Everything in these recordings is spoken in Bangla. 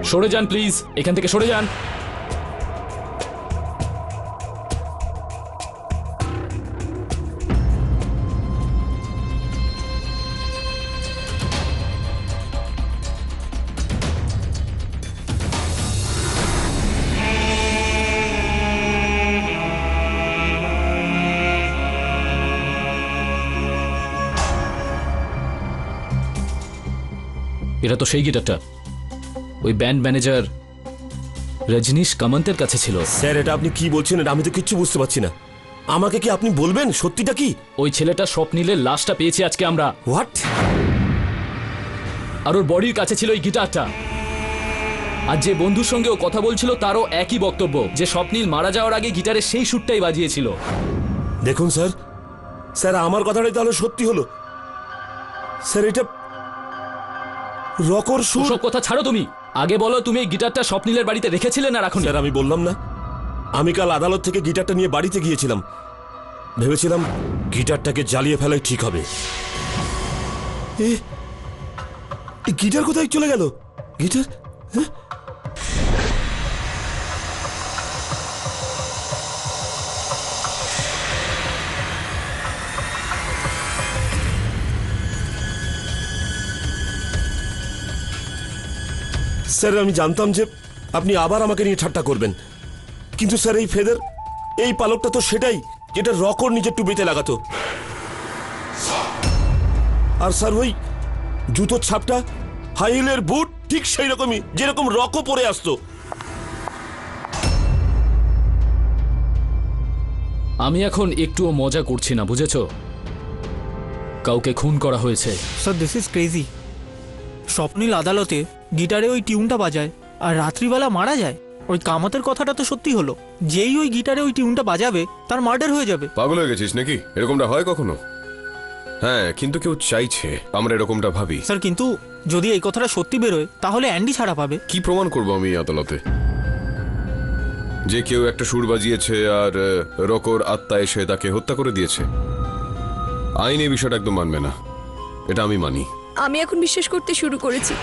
সরে যান প্লিজ, এখান থেকে সরে যান। এটা তো সেই গিটারটা ওই ব্যান্ড ম্যানেজার রজনীশ কামন্তের কাছে ছিল। স্যার এটা আপনি কি বলছেন? আমি তো কিচ্ছু বুঝতে পারছি না। আমাকে কি আপনি বলবেন সত্যিটা কি? ওই ছেলেটা স্বপ্নিলের লাশটা পেয়েছি আজকে আমরা। হোয়াট? আর ওর বডির কাছে ছিল এই গিটারটা। আর যে বন্ধুর সঙ্গে ও কথা বলছিল তারও একই বক্তব্য যে স্বপ্নিল মারা যাওয়ার আগে গিটারের সেই সুরটাই বাজিয়েছিল। দেখুন স্যার, স্যার আমার কথাটাই তাহলে সত্যি হলো। স্যার এটা রকর সুর। সব কথা ছাড়ো, তুমি আগে বলো তুমি এই গিটারটা স্বপ্নিলের বাড়িতে রেখেছিলে না রাখুন? স্যার আমি বললাম না, আমি কাল আদালত থেকে গিটারটা নিয়ে বাড়িতে গিয়েছিলাম। ভেবেছিলাম গিটারটাকে জ্বালিয়ে ফেলাই ঠিক হবে। এই গিটার কোথায় চলে গেল? গিটার? হ্যাঁ? স্যার আমি জানতাম যে আপনি আবার আমাকে নিয়ে ঠাট্টা করবেন, কিন্তু স্যার এই ফেদার, এই পালকটা তো সেটাই যেটা রকর নিজের টুপিতে লাগাতো। আর স্যার ওই জুতোর ছাপটা, হাই হিলের বুট ঠিক সেই রকমই যেরকম রকও পরে আসতো। আমি এখন একটুও মজা করছি না, বুঝেছো? কাউকে খুন করা হয়েছে। Sir this is crazy. Swapnil আদালতে গিটারে ওই টিউনটা বাজায় আর রাত্রিবেলা মারা যায়। ওই কামতের কথাটা তো সত্যি হলো। যেই ওই গিটারে ওই টিউনটা বাজাবে তার মার্ডার হয়ে যাবে। পাগল হয়ে গেছিস নাকি? এরকমটা হয় কখনো? হ্যাঁ, কিন্তু কেউ চাইছে আমরা এরকমটা ভাবি। স্যার কিন্তু যদি এই কথাটা সত্যি বেরোয় তাহলে অ্যান্ডি ছাড়া পাবে। কি প্রমাণ করবো আমি আদালতে যে কেউ একটা সুর বাজিয়েছে আর রকর আত্মা এসে তাকে হত্যা করে দিয়েছে? আইন এই বিষয়টা একদম মানবে না, এটা আমি মানি। আমি এখন বিশ্বাস করতে শুরু করেছি।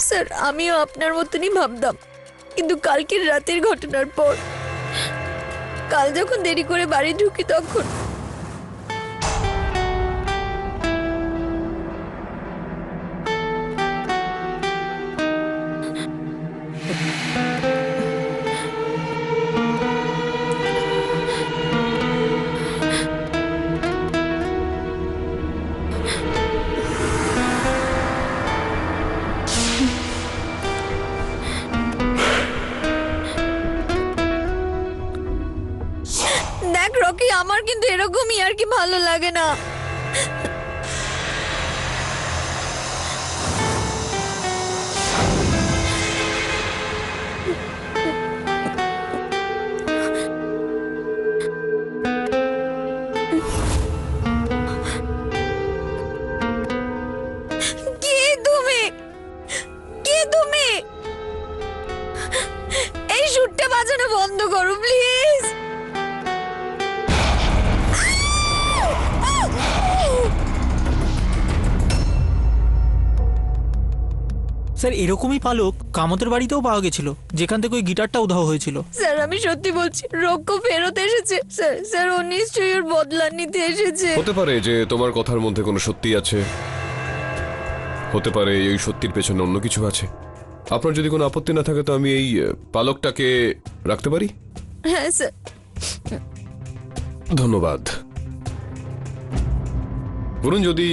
স্যার আমিও আপনার মতনই ভাবতাম, কিন্তু কালকের রাতের ঘটনার পর কাল যখন দেরি করে বাড়ি ঢুকি তখন দেখ রকি, আমার কিন্তু এরকমই আর কি ভালো লাগে না। কে তুমি? কে তুমি? এই সুরটা বাজানো বন্ধ করো প্লিজ। স্যার এরকমই পালক কামতের বাড়িতেও পাওয়া গেছিল, যেখান থেকে ওই গিটারটা উধাও হয়েছিল। স্যার আমি সত্যি বলছি, রক্ষ ফেরত এসেছে। স্যার স্যার ও নিশ্চয়ই ওর বদলা নিতে এসেছে। হতে পারে যে তোমার কথার মধ্যে কোনো সত্যি আছে, হতে পারে এই সত্যির পেছনে অন্য কিছু আছে। আপনার যদি কোনো আপত্তি না থাকে তো আমি এই পালকটাকে রাখতে পারি? হ্যাঁ স্যার। ধন্যবাদ। বলুন, যদি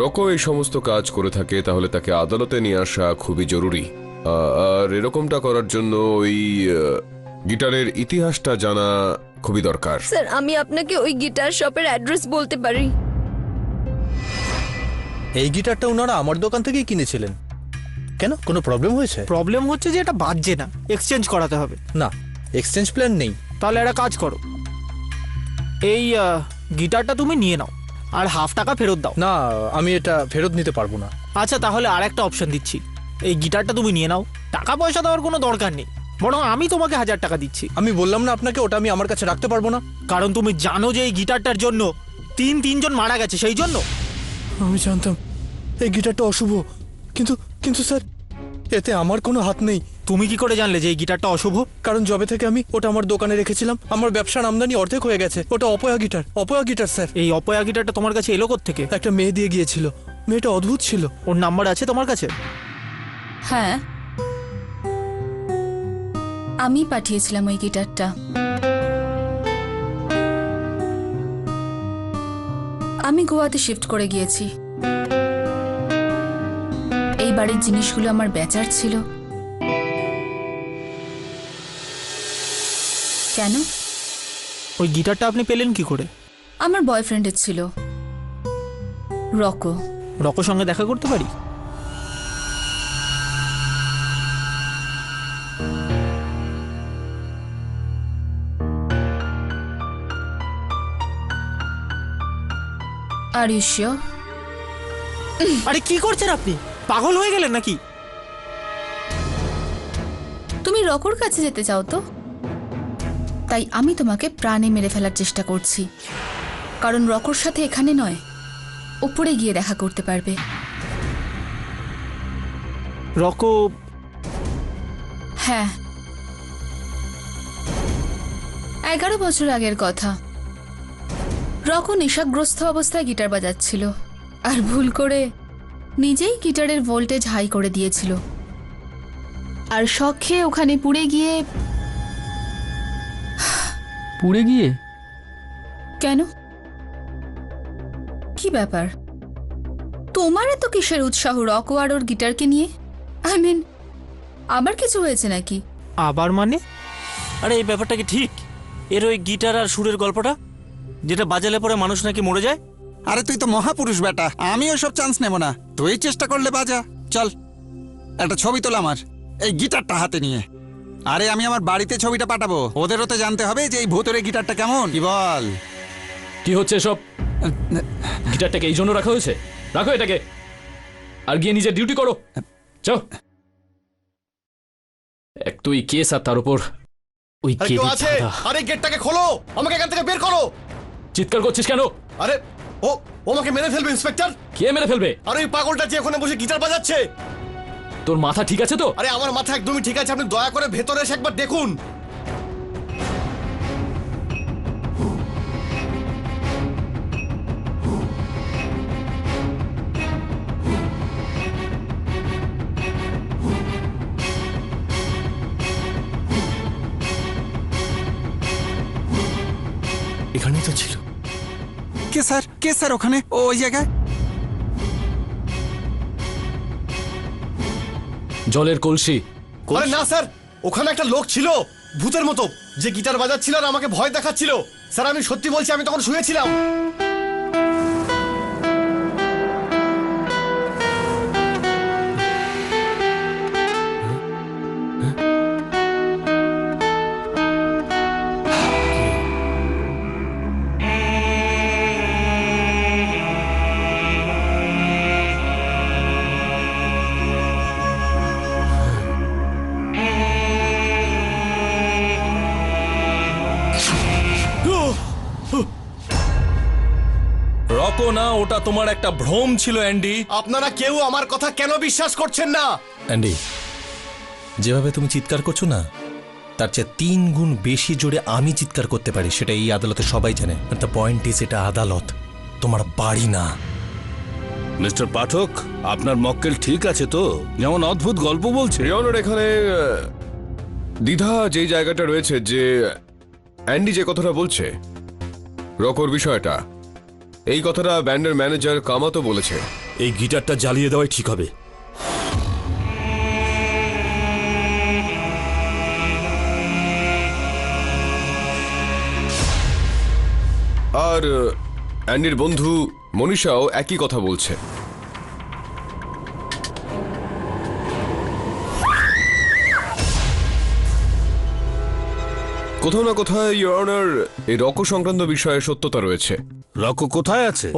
রকো এই সমস্ত কাজ করে থাকে তাহলে তাকে আদালতে নিয়ে আসা খুবই জরুরি। আর এরকমটা করার জন্য ওই গিটারের ইতিহাসটা জানা খুবই দরকার। স্যার আমি আপনাকে ওই গিটার শপের অ্যাড্রেস বলতে পারি। এই গিটারটা ওনারা আমার দোকান থেকেই কিনেছিলেন। কেন, কোনো প্রবলেম হয়েছে? প্রবলেম হচ্ছে যে এটা বাজছে না, এক্সচেঞ্জ করাতে হবে। না, এক্সচেঞ্জ প্ল্যান নেই। তাহলে একটা কাজ করো, এই গিটারটা তুমি নিয়ে নাও আর $50 ফেরত দাও। না, আমি এটা ফেরত নিতে পারবো না। আচ্ছা তাহলে আর একটা অপশন দিচ্ছি, এই গিটারটা তুমি নিয়ে নাও, টাকা পয়সা দেওয়ার কোনো দরকার নেই, বরং আমি তোমাকে $1000 দিচ্ছি। আমি বললাম না আপনাকে, ওটা আমি আমার কাছে রাখতে পারবো না। কারণ তুমি জানো যে এই গিটারটার জন্য তিনজন মারা গেছে সেই জন্য। আমি জানতাম এই গিটারটা অশুভ, কিন্তু কিন্তু স্যার এতে আমার কোনো হাত নেই। তুমি কি করে জানলে যে এই গিটারটা অশুভ? কারণ যবে থেকে আমি ওটা আমার দোকানে রেখেছিলাম, আমার ব্যবসার আমদানি অর্ধেক হয়ে গেছে। ওটা অপয়া গিটার স্যার। এই অপয়া গিটারটা তোমার কাছে এলো থেকে? একটা মেয়ে দিয়ে গিয়েছিল, মেয়েটা অদ্ভুত ছিল। ওর নাম্বার আছে তোমার কাছে? হ্যাঁ, আমি পাঠিয়েছিলাম ওই গিটারটা। আমি গোয়াতে শিফট করে গিয়েছি। এই বাড়ির জিনিসগুলো আমার বেচার ছিল। কেন? ওই গিটারটা আপনি পেলেন কি করে? আমার বয়ফ্রেন্ডের ছিল, রকো। রকোর সঙ্গে দেখা করতে পারি? Are you sure? আরে কি করছেন আপনি? পাগল হয়ে গেলেন নাকি? তুমি রকোর কাছে যেতে চাও তো? তাই আমি তোমাকে প্রাণে মেরে ফেলার চেষ্টা করছি, কারণ রকোর সাথে এখানে নয়, উপরে গিয়ে দেখা করতে পারবে। রকো? হ্যাঁ, 11 বছর আগের কথা। রকো নেশাগ্রস্ত অবস্থায় গিটার বাজাচ্ছিল আর ভুল করে নিজেই গিটারের ভোল্টেজ হাই করে দিয়েছিল, আর শখে ওখানে পুড়ে গিয়ে। কেন, কি ব্যাপার? তোমার এত কিসের উৎসাহ রকো আর ওর গিটারকে নিয়ে? আই মিন, আবার কিছু হয়েছে নাকি? আবার মানে? আরে এই ব্যাপারটা কি ঠিক? এর ওই গিটার আর সুরের গল্পটা, যেটা বাজালে পরে মানুষ নাকি মরে যায়। আরে তুই তো মহাপুরুষ বেটা, আমি ওসব চান্স নেব না। তুই চেষ্টা করলে বাজা। চল একটা ছবি তোলা আমার এই গিটারটা হাতে নিয়ে। আরে আমি আমার বাড়িতে ছবিটা পাঠাবো, ওদেরও তো জানতে হবে যে এই ভূতরে গিটারটা কেমন। কি বল? কি হচ্ছে সব? গিটারটাকে এই জন্য রাখা হয়েছে? রাখো এটাকে আর গিয়ে নিজের ডিউটি করো। যাও। এক তো এই কেস আর তার উপর ওই কেস। আরে গেটটাকে খোলো, আমাকে এখান থেকে বের করো। চিৎকার করছিস কেন? আরে ও আমাকে মেরে ফেলবে ইন্সপেক্টর। কে মেরে ফেলবে? আরে ওই পাগলটা যে ওখানে বসে গিটার বাজাচ্ছে। তোর মাথা ঠিক আছে তো? আরে আমার মাথা একদমই ঠিক আছে, আপনি দয়া করে ভেতরে এসে একবার দেখুন। এখানেই তো ছিল। কে স্যার ওখানে ওই জায়গায়? জলের কলসি। আরে না স্যার, ওখানে একটা লোক ছিল ভূতের মতো, যে গিটার বাজাচ্ছিল আর আমাকে ভয় দেখাচ্ছিল। স্যার আমি সত্যি বলছি, আমি তখন শুয়েছিলাম। রকো না, ওটা তোমার একটা ভ্রম ছিল অ্যান্ডি। আপনারা কেউ আমার কথা কেন বিশ্বাস করছেন না? অ্যান্ডি, যেভাবে তুমি চিৎকার করছো না, তার চেয়ে 3 গুণ বেশি জোরে আমি চিৎকার করতে পারি, সেটা এই আদালতে সবাই জানে। দ্য পয়েন্ট ইজ, এটা আদালত, তোমার বাড়ি না। মিস্টার পাঠক, আপনার মক্কেল ঠিক আছে তো? যেমন অদ্ভুত গল্প বলছে। ইয়নার এখানে দ্বিধা যেই জায়গাটা রয়েছে, যে অ্যান্ডি যে কথাটা বলছে রকোর বিষয়টা, এই কথাটা ব্যান্ডের ম্যানেজার কামাতো বলেছে। এই গিটারটা জ্বালিয়ে দেওয়াই ঠিক হবে। আর অ্যান্ডির বন্ধু মনীষাও একই কথা বলছে। কোথাও না কোথাও ইওর অনার এই রকো সংক্রান্ত বিষয়ে সত্যতা রয়েছে। রকো কোথায় আছে?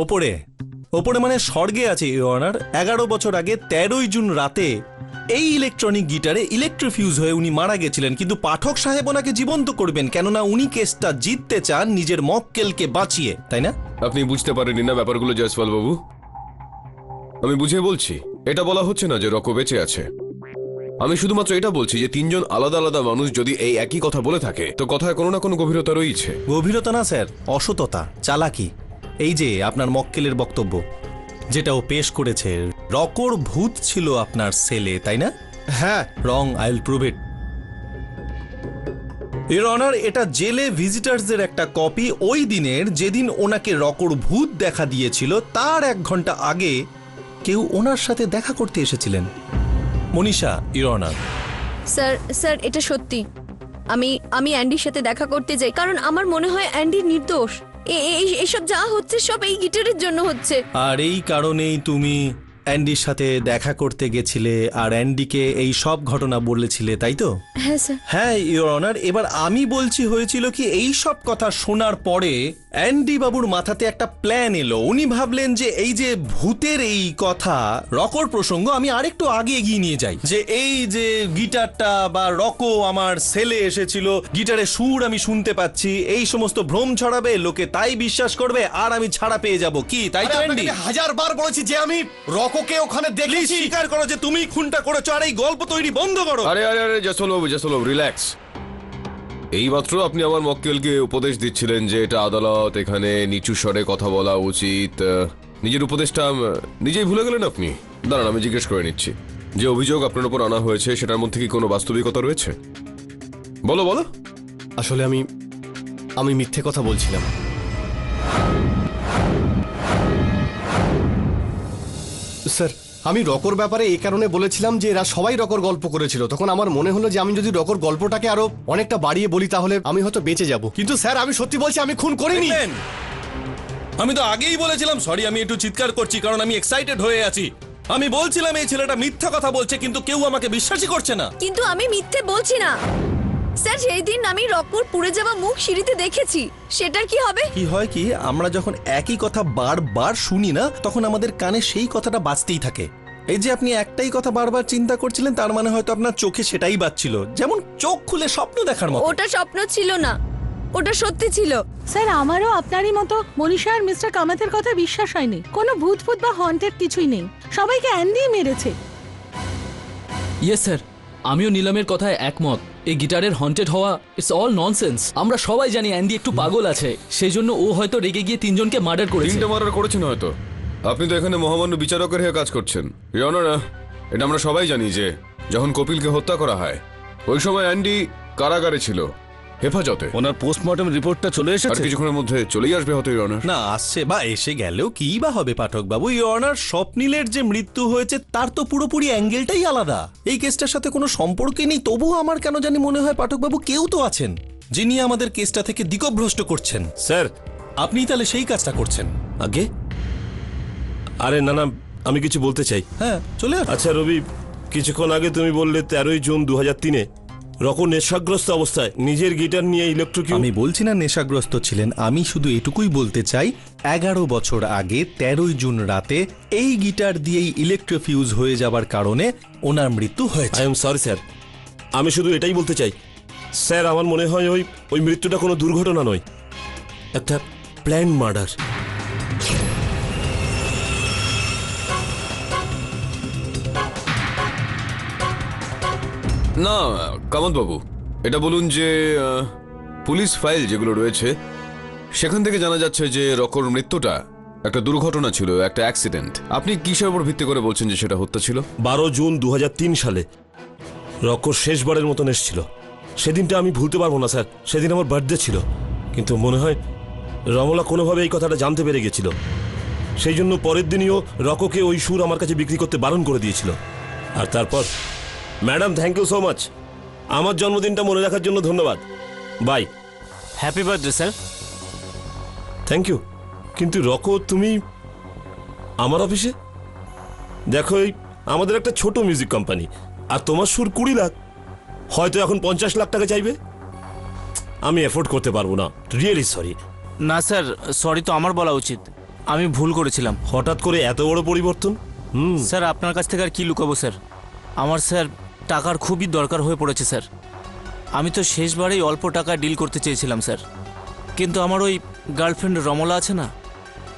ওপরে মানে স্বর্গে আছে ইওর অনার। 11 বছর আগে 13ই জুন রাতে এই ইলেকট্রনিক গিটারে ইলেকট্রোফিউজ হয়ে উনি মারা গেছিলেন, কিন্তু পাঠক সাহেব ওনাকে জীবন্ত করবেন কেননা উনি কেসটা জিততে চান নিজের মক্কেলকে বাঁচিয়ে, তাই না? আপনি বুঝতে পারেননি না ব্যাপারগুলো জয়সওয়াল বাবু। আমি বুঝিয়ে বলছি, এটা বলা হচ্ছে না যে রকো বেঁচে আছে। আমি শুধুমাত্র এটা বলছি যে তিনজন আলাদা আলাদা মানুষ যদি এই একই কথা বলে থাকে তো কথায় কোনো না কোনো গভীরতা রয়েছে। গভীরতা না স্যার, অসততা, চালাকি। এই যে আপনার মক্কেলের বক্তব্য যেটা ও পেশ করেছে, রকোর ভূত ছিল আপনার সেলে, তাই না? হ্যাঁ। Wrong, I will prove it. Your honour, এটা জেলে ভিজিটার্সদের একটা কপি ওই দিনের যেদিন ওনাকে রকোর ভূত দেখা দিয়েছিল তার 1 ঘন্টা আগে কেউ ওনার সাথে দেখা করতে এসেছিলেন। Manisha, your honour. স্যার এটা সত্যি। আমি অ্যান্ডির সাথে দেখা করতে যাই কারণ আমার মনে হয় অ্যান্ডি নির্দোষ। এইসব যা হচ্ছে সব এই গিটারের জন্য হচ্ছে। আর এই কারণেই তুমি অ্যান্ডির সাথে দেখা করতে গেছিলে আর অ্যান্ডিকে এই সব ঘটনা বলেছিলে, তাই তো? হ্যাঁ স্যার। হ্যাঁ ইওর অনার, এবার আমি বলছি হয়েছিল কি, এই সব কথা শোনার পরে অ্যান্ডি বাবুর মাথাতে একটা প্ল্যান এলো। উনি ভাবলেন যে এই যে ভূতের এই কথা, রকোর প্রসঙ্গ আমি আরেকটু আগে এগিয়ে নিয়ে যাই, যে এই যে গিটারটা বা রকো আমার সেলে এসেছিল, গিটারের সুর আমি শুনতে পাচ্ছি, এই সমস্ত ভ্রম ছড়াবে, লোকে তাই বিশ্বাস করবে আর আমি ছাড়া পেয়ে যাব। কি তাই তো অ্যান্ডি? 1000 বার বলেছি যে আমি রকোকে ওখানে দেখেছি। স্বীকার করো যে তুমি খুনটা করেছো আর এই গল্প তৈরি বন্ধ করো। আরে আরে আরে জয়সওয়াল বাবু, রিল্যাক্স। এইমাত্র আপনি আমার মক্কেলকে উপদেশ দিচ্ছিলেন যে এটা আদালত, এখানে নিচু স্বরে কথা বলা উচিত। নিজের উপদেশটা নিজেই ভুলে গেলেন আপনি। দাঁড়ান, আমি জিজ্ঞেস করে নিচ্ছি, যে অভিযোগ আপনার উপর আনা হয়েছে সেটার মধ্যে কি কোনো বাস্তবিকতা রয়েছে? বলো বলো। আসলে আমি মিথ্যে কথা বলছিলাম। স্যার, আমি রকর ব্যাপারে এই কারণে বলেছিলাম যে এরা সবাই রকর গল্প করেছিল। তখন আমার মনে হলো যে আমি যদি রকর গল্পটাকে আরো অনেকটা বাড়িয়ে বলি তাহলে আমি হয়তো বেঁচে যাব। কিন্তু স্যার, আমি সত্যি বলছি, আমি খুন করিনি। আমি তো আগেই বলেছিলাম, সরি আমি একটু চিৎকার করছি কারণ আমি এক্সাইটেড হয়ে আছি। আমি বলছিলাম এই ছেলেটা মিথ্যা কথা বলছে, কিন্তু কেউ আমাকে বিশ্বাসই করছে না। কিন্তু আমি মিথ্যে বলছি না স্যার। সেই দিন আমি রকর পুড়ে যাওয়া মুখ সিঁড়িতে দেখেছি। সেটার কি হবে? কি হয় কি, আমরা যখন একই কথা বারবার শুনি না তখন আমাদের কানে সেই কথাটা বাজতেই থাকে। এই যে আপনি একটাই কথা বারবার চিন্তা করছিলেন, তার মানে হয়তো আপনার চোখে সেটাই বাজছিল, যেমন চোখ খুলে স্বপ্ন দেখার মতো। ওটা স্বপ্ন ছিল না, ওটা সত্যি ছিল। স্যার, আমারও আপনারই মতো মনীষা আর মিস্টার কামাতের কথা বিশ্বাস হয়নি। কোনো ভূত ভূত বা হন্টেড কিছুই নেই, সবাইকে অ্যান্ডি মেরেছে। ইয়েস স্যার, আমিও নিলামের কথায় একমত। এই গিটারের হন্টেড হওয়া ইটস অল ননসেন্স। আমরা সবাই জানি অ্যান্ডি একটু পাগল আছে, সেই জন্য ও হয়তো রেগে গিয়ে 3 জনকে মার্ডার করেছে। 3টে মার্ডার করেছেন হয়তো। আপনি তো এখানে মহামান্য বিচারকের হয়ে কাজ করছেন। ইওর অনার, এটা আমরা সবাই জানি যে যখন কপিলকে হত্যা করা হয় ওই সময় অ্যান্ডি কারাগারে ছিল, হেফাজতে। ওনার পোস্টমর্টম রিপোর্টটা চলে আর এসেছে। কিছুক্ষণের মধ্যে চলেই আসবে হয়তো ইওর অনার। না, আসছে বা এসে গেলেও কি বা হবে পাঠক বাবু। ইওর অনার, স্বপ্নিলের যে মৃত্যু হয়েছে তার তো পুরোপুরি অ্যাঙ্গেলটাই আলাদা, এই কেসটার সাথে কোনো সম্পর্কই নেই। তবুও আমার কেন জানি মনে হয় পাঠক বাবু কেউ তো আছেন যিনি আমাদের কেসটা থেকে দিকভ্রষ্ট করছেন। স্যার, আপনি তাহলে সেই কাজটা করছেন। আগে আরে না, আমি কিছু বলতে চাই। হ্যাঁ, চলে আসুন। আচ্ছা রবি, কিছুক্ষণ আগে তুমি বললে 13ই জুন 2003-এ রকো নেশাগ্রস্ত অবস্থায় নিজের গিটার নিয়ে ইলেকট্রিক। আমি বলছি না নেশাগ্রস্ত ছিলেন, আমি শুধু এটুকুই বলতে চাই 11 বছর আগে 13ই জুন রাতে এই গিটার দিয়েই ইলেকট্রোফিউজ হয়ে যাবার কারণে ওনার মৃত্যু হয়েছে। আই এম সরি স্যার, আমি শুধু এটাই বলতে চাই স্যার, আমার মনে হয় ওই মৃত্যুটা কোনো দুর্ঘটনা নয়, একটা প্ল্যান মার্ডার। না কামত বাবু, এটা বলুন যে পুলিশ ফাইল যেগুলো রয়েছে সেখান থেকে জানা যাচ্ছে যে রকর মৃত্যুটা একটা দুর্ঘটনা ছিল, একটা অ্যাক্সিডেন্ট। আপনি কিসের উপর ভিত্তি করে বলছেন যে সেটা হত্যা ছিল? 12 জুন 2003 সালে রকর শেষবারের মতন এসেছিল। সেদিনটা আমি ভুলতে পারবো না স্যার, সেদিন আমার বার্থডে ছিল। কিন্তু মনে হয় রমলা কোনোভাবে এই কথাটা জানতে পেরে গেছিল, সেই জন্য পরের দিনইও রকোকে ওই সুর আমার কাছে বিক্রি করতে বারণ করে দিয়েছিল। আর তারপর madam, thank you so much, আমার জন্মদিনটা মনে রাখার জন্য ধন্যবাদ। Bye. Happy birthday sir. Thank you. কিন্তু রকো, তুমি আমার অফিসে? দেখো, এই আমাদের একটা ছোট মিউজিক কোম্পানি, আর তোমার সুর 20 লাখ, হয়তো এখন 50 লাখ টাকা চাইবে। আমি এফোর্ড করতে পারবো না, রিয়েলি সরি। না স্যার, সরি তো আমার বলা উচিত, আমি ভুল করেছিলাম। হঠাৎ করে এত বড় পরিবর্তন? স্যার, আপনার কাছ থেকে আর কি লুকাবো স্যার, আমার স্যার টাকার খুবই দরকার হয়ে পড়েছে স্যার। আমি তো শেষবারেই অল্প টাকা ডিল করতে চেয়েছিলাম স্যার, কিন্তু আমার ওই গার্লফ্রেন্ড রমলা আছে না,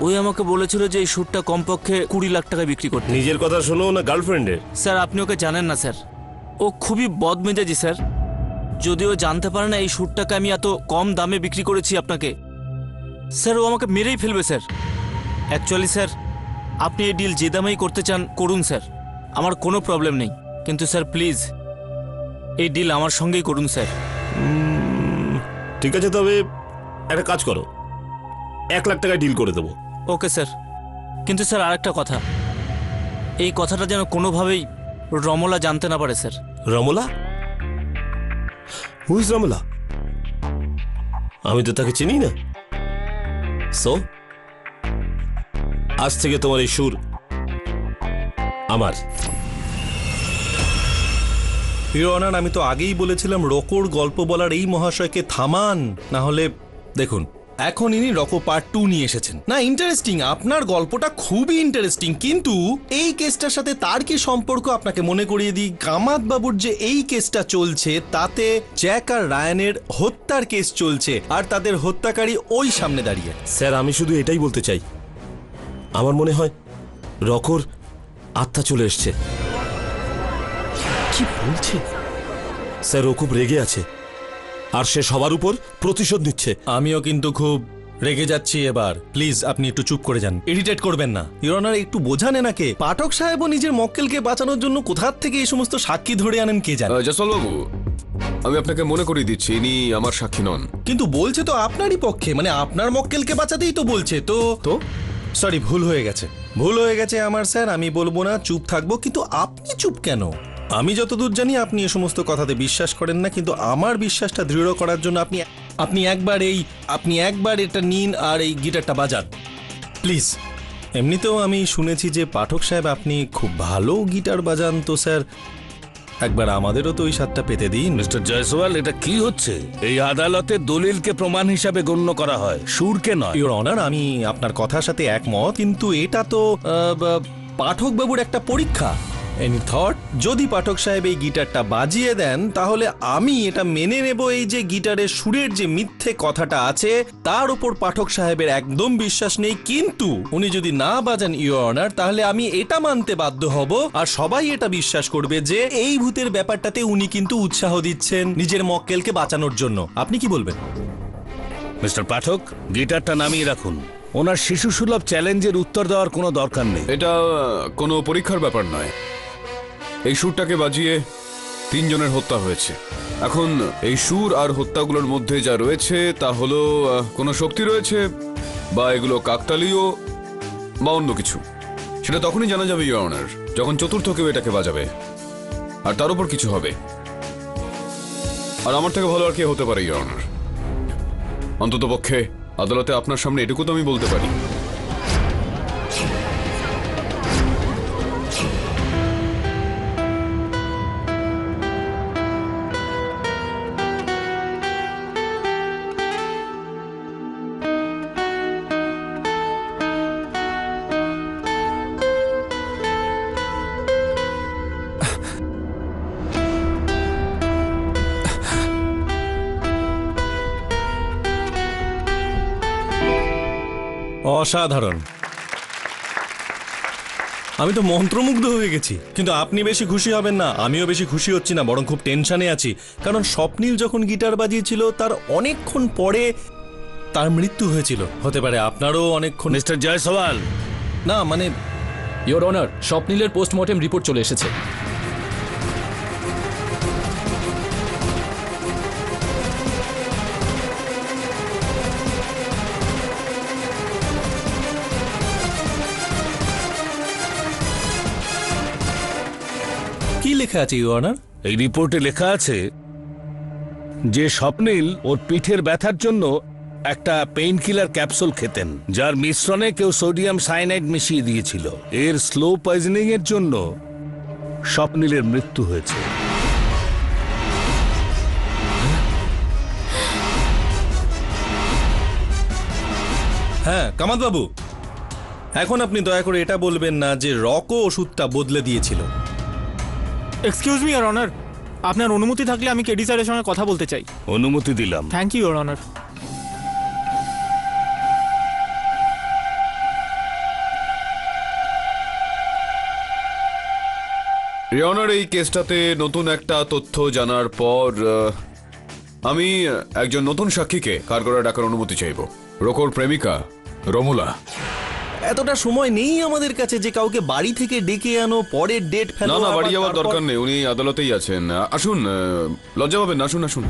ওই আমাকে বলেছিল যে এই শ্যুটটা কমপক্ষে 20 লাখ টাকায় বিক্রি করতে। নিজের কথা শোনো না গার্লফ্রেন্ডের? স্যার আপনি ওকে জানেন না স্যার, ও খুবই বদমেজাজি স্যার। যদিও জানতে পারে না এই শ্যুটটাকে আমি এত কম দামে বিক্রি করেছি আপনাকে, স্যার ও আমাকে মেরেই ফেলবে স্যার। অ্যাকচুয়ালি স্যার আপনি এই ডিল যে দামেই করতে চান করুন স্যার, আমার কোনো প্রবলেম নেই, কিন্তু স্যার প্লিজ এই ডিল আমার সঙ্গেই করুন স্যার। ঠিক আছে, তবে একটা কাজ করো, 1 লাখ টাকায় ডিল করে দেবো। ওকে স্যার, কিন্তু স্যার আরেকটা কথা, এই কথাটা যেন কোনোভাবেই রমলা জানতে না পারে স্যার। রমলা? হুইজ রমলা? আমি তো তাকে চিনি না। সো আজ থেকে তোমার এই সুর আমার। ইওর অনার, আমি তো আগেই বলেছিলাম রকোর গল্প বলার এই মহাশয়কে থামান, না হলে দেখুন এখন ইনি রকো পার্ট 2 নিয়ে এসেছেন। না ইন্টারেস্টিং, আপনার গল্পটা খুবই ইন্টারেস্টিং, কিন্তু এই কেসটার সাথে তার কি সম্পর্ক আপনাকে মনে করিয়ে দিই, কামাত বাবুর যে এই কেসটা চলছে তাতে জ্যাক আর রায়ানের হত্যার কেস চলছে, আর তাদের হত্যাকারী ওই সামনে দাঁড়িয়ে। স্যার আমি শুধু এটাই বলতে চাই, আমার মনে হয় রকোর আত্মা চলে এসছে। কি বলছে স্যার? ও খুব রেগে আছে, আর সে সবার উপর প্রতিশোধ নিচ্ছে। আমিও কিন্তু খুব রেগে যাচ্ছি এবার। প্লিজ আপনি একটু চুপ করে যান, ইরিটেট করবেন না। ইওর অনার একটু বোঝান এনাকে। পাঠক সাহেবও নিজের মক্কেলকে বাঁচানোর জন্য কোথার থেকে এই সমস্ত সাক্ষী ধরে আনেন কে জানে। জয়সওয়াল বাবু, আমি আপনাকে মনে করিয়ে দিচ্ছি ইনি আমার সাক্ষী নন। কিন্তু বলছে তো আপনারই পক্ষে, মানে আপনার মক্কেলকে বাঁচাতেই তো বলছে। তো সরি, ভুল হয়ে গেছে আমার স্যার, আমি বলবো না, চুপ থাকবো। কিন্তু আপনি চুপ কেন? আমি যতদূর জানি আপনি এই সমস্ত কথাতে বিশ্বাস করেন না, কিন্তু আমার বিশ্বাসটা দৃঢ় করার জন্য আপনি একবার এটা নিন আর এই গিটারটা বাজান প্লিজ। এমনিতেও আমি শুনেছি যে পাঠক সাহেব আপনি খুব ভালো গিটার বাজান, তো স্যার একবার আমাদেরও তো ওই স্বাদটা পেতে দিন। মিস্টার জয়সওয়াল, এটা কি হচ্ছে? এই আদালতে দলিলকে প্রমাণ হিসাবে গণ্য করা হয়, সুরকে নয়। ইওর অনার, আমি আপনার কথার সাথে একমত, কিন্তু এটা তো পাঠক বাবুর একটা পরীক্ষা। এনি থট, যদি পাঠক সাহেব এই গিটারটা বাজিয়ে দেন তাহলে আমি এটা মেনে নেব এই যে গিটারের সুরের যে মিথ্যে কথাটা আছে তার উপর পাঠক সাহেবের একদম বিশ্বাস নেই, কিন্তু উনি যদি না বাজান ইওর অনার, তাহলে আমি এটা মানতে বাধ্য হব, আর সবাই এটা বিশ্বাস করবে যে এই ভূতের ব্যাপারটাতে উনি কিন্তু উৎসাহ দিচ্ছেন নিজের মক্কেলকে বাঁচানোর জন্য। আপনি কি বলবেন? মিস্টার পাঠক, গিটারটা নামিয়ে রাখুন। ওনার শিশু সুলভ চ্যালেঞ্জের উত্তর দেওয়ার কোনো দরকার নেই। এটা কোনো পরীক্ষার ব্যাপার নয়। এই সুরটাকে বাজিয়ে 3 জনের হত্যা হয়েছে। এখন এই সুর আর হত্যাগুলোর মধ্যে যা রয়েছে তা হলো কোনো শক্তি রয়েছে, বা এগুলো কাকতালীয় বা অন্য কিছু। সেটা তখনই জানা যাবে ইওর অনার, যখন চতুর্থ কেউ এটাকে বাজাবে আর তার উপর কিছু হবে। আর আমার থেকে ভালো আর কে হতে পারে ইওর অনার? অন্তত পক্ষে আদালতে আপনার সামনে এটুকু তো আমি বলতে পারি। অসাধারণ, আমি তো মন্ত্রমুগ্ধ হয়ে গেছি। কিন্তু আপনি বেশি খুশি হবেন না, আমিও বেশি খুশি হচ্ছি না, বরং খুব টেনশনে আছি। কারণ স্বপ্নীল যখন গিটার বাজিয়েছিল তার অনেকক্ষণ পরে তার মৃত্যু হয়েছিল। হতে পারে আপনারও অনেকক্ষণ। মিস্টার জয়সওয়াল, না মানে ইওর অনার, স্বপ্নীলের পোস্টমর্টেম রিপোর্ট চলে এসেছে। কি লেখা আছে ইওর অনার? এই রিপোর্টে লেখা আছে যে স্বপ্নীল ওর পিঠের ব্যথার জন্য একটা পেইন কিলার ক্যাপসুল খেতেন, যার মিশ্রণে কেউ সোডিয়াম সায়ানাইড মিশিয়ে দিয়েছিল। এর স্লো পয়জনিং এর জন্য স্বপ্নীলের মৃত্যু হয়েছে। হ্যাঁ কামাত বাবু, এখন আপনি দয়া করে এটা বলবেন না যে রকো ওষুধটা বদলে দিয়েছিল। এক্সকিউজ মি ইওর অনার, আপনার অনুমতি থাকলে আমি কেডি স্যারের সঙ্গে কথা বলতে চাই। অনুমতি দিলাম। Thank you your honour. রিওনার এই কেসটাতে নতুন একটা তথ্য জানার পর আমি একজন নতুন সাক্ষীকে কাঠগড়ায় ডাকার অনুমতি চাইব। রোকোর প্রেমিকা রমুলা। এতটা সময় নেই আমাদের কাছে যে কাউকে বাড়ি থেকে ডেকে আনো, পরের ডেট না ফেলো। না, আবার বাড়ি যাওয়ার তারপর- দরকার নেই, উনি আদালতেই আছেন। আসুন, লজ্জা পাবেন না, আসুন আসুন।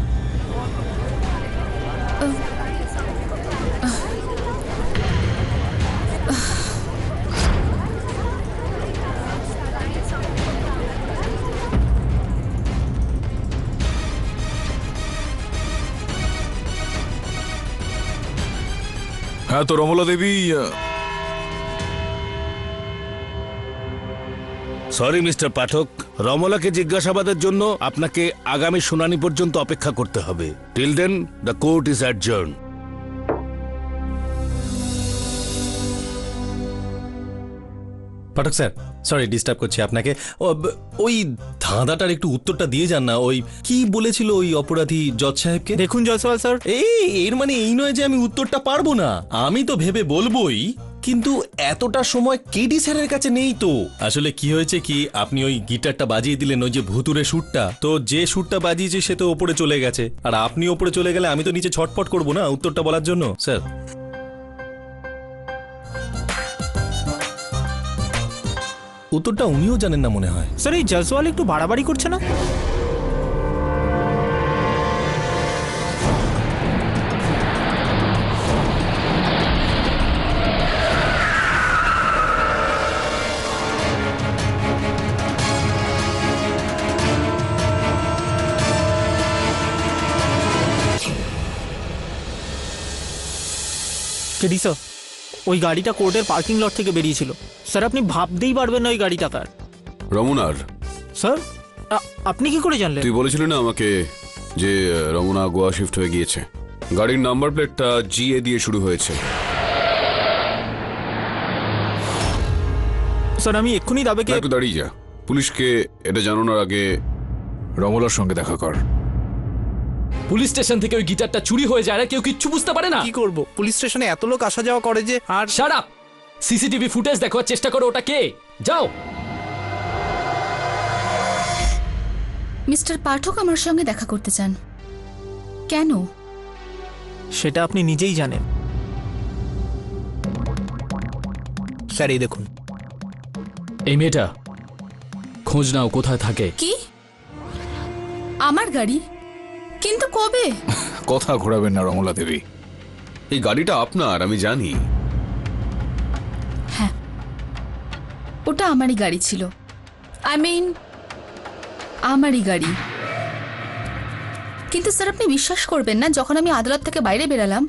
হ্যাঁ, তো রমলা দেবী, সরি মিস্টার পাঠক, রমলাকে জিজ্ঞাসাবাদের জন্য আপনাকে আগামী শুনানি পর্যন্ত অপেক্ষা করতে হবে। Till then the court is adjourn. Pathak sir, sorry disturb করছি আপনাকে। ওই ধাঁধাটার একটু উত্তরটা দিয়ে যান না। ওই কি বলেছিল ওই অপরাধী জজ সাহেবকে? দেখুন জয়সওয়াল স্যার, এর মানে এই নয় যে আমি উত্তরটা পারবো না, আমি তো ভেবে বলবোই, কিন্তু এতটা সময় কেডি স্যারের কাছে নেই তো। আসলে কি হয়েছে কি, আপনি ওই গিটারটা বাজিয়ে দিলেন, ওই যে ভুতুরে সুরটা, তো যে সুরটা বাজিয়েছে সে তো ওপরে চলে গেছে, আর আপনি ওপরে চলে গেলে আমি তো নিচে ছটফট করবো না উত্তরটা বলার জন্য। স্যার, উত্তরটা উনিও জানেন না মনে হয়। স্যার এই জয়সওয়াল একটু বাড়াবাড়ি করছে না? কেডি স্যার, ওই গাড়িটা কোর্টের পার্কিং লট থেকে বেরিয়েছিল। স্যার আপনি ভাবতেই পারবেন না ওই গাড়িটা কার। রমুনার। স্যার আপনি কি করে জানলেন? তুই বলেছিলি না আমাকে যে রমুনা গোয়া শিফট হয়ে গিয়েছে। গাড়ির নাম্বার প্লেটটা GA দিয়ে শুরু হয়েছে। স্যার আমি এক্ষুনি দাবেকে। একটু দাঁড়িয়ে যা, পুলিশকে এটা জানানোর আগে রমলার সঙ্গে দেখা কর। পুলিশ স্টেশন থেকে ওই গিটারটা চুরি হয়ে যায় আর কেউ কিচ্ছু বুঝতে পারে না। কি করব, পুলিশ স্টেশনে এত লোক আসা যাওয়া করে যে। আর শাট আপ! সিসিটিভি ফুটেজ দেখার চেষ্টা করো, ওটা কে? যাও। মিস্টার পাঠক আমার সঙ্গে দেখা করতে চান কেন? সেটা আপনি নিজেই জানেন। স্যার এই দেখুন। এই মেয়েটা খোঁজ নাও কোথায় থাকে। কি আমার গাড়ি? কিন্তু কবে? কথা ঘোরাবেন না রমলা দেবী। এই গাড়িটা আপনার, আমি জানি। হ্যাঁ, ওটা আমারই গাড়ি ছিল। আই মিন আমারই গাড়ি। কিন্তু স্যার আপনি বিশ্বাস করবেন না, যখন আমি আদালত থেকে বাইরে বেরালাম